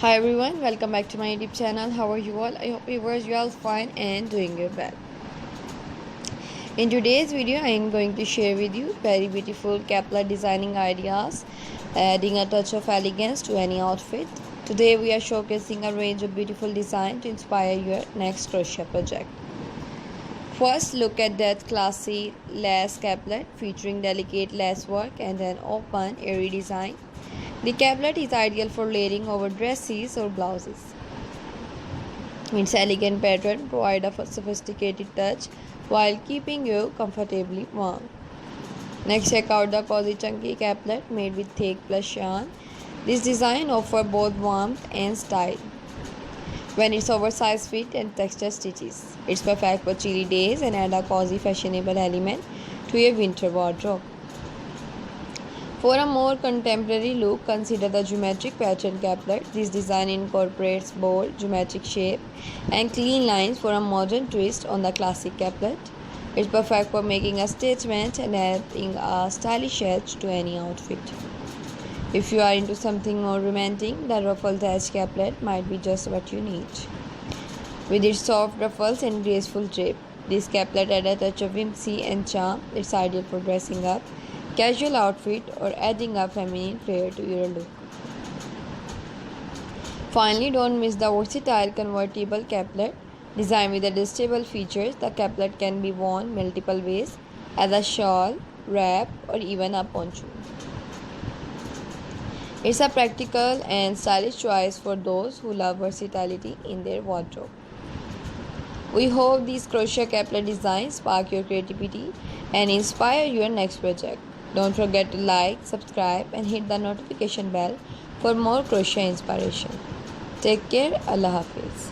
Hi everyone, welcome back to my YouTube channel. How are you all? I hope you are all fine and doing your best. In today's video, I am going to share with you very beautiful caplet designing ideas, adding a touch of elegance to any outfit. Today we are showcasing a range of beautiful designs to inspire your next crochet project. First, look at that classy lace caplet featuring delicate lace work and an open, airy design. The caplet is ideal for layering over dresses or blouses. Its elegant pattern provides a sophisticated touch while keeping you comfortably warm. Next, check out the cozy chunky caplet made with thick plush yarn. This design offers both warmth and style when it's oversized fit and texture stitches. It's perfect for chilly days and add a cozy fashionable element to your winter wardrobe. For a more contemporary look, consider the geometric pattern caplet. This design incorporates bold, geometric shape and clean lines for a modern twist on the classic caplet. It's perfect for making a statement and adding a stylish edge to any outfit. If you are into something more romantic, the ruffled edge caplet might be just what you need. With its soft ruffles and graceful drape, this caplet adds a touch of whimsy and charm. It's ideal for dressing up casual outfit or adding a feminine flair to your look. Finally, don't miss the versatile convertible caplet. Designed with adjustable features, the caplet can be worn multiple ways as a shawl, wrap, or even a poncho. It's a practical and stylish choice for those who love versatility in their wardrobe. We hope these crochet caplet designs spark your creativity and inspire your next project. Don't forget to like, subscribe, and hit the notification bell for more crochet inspiration. Take care. Allah Hafiz.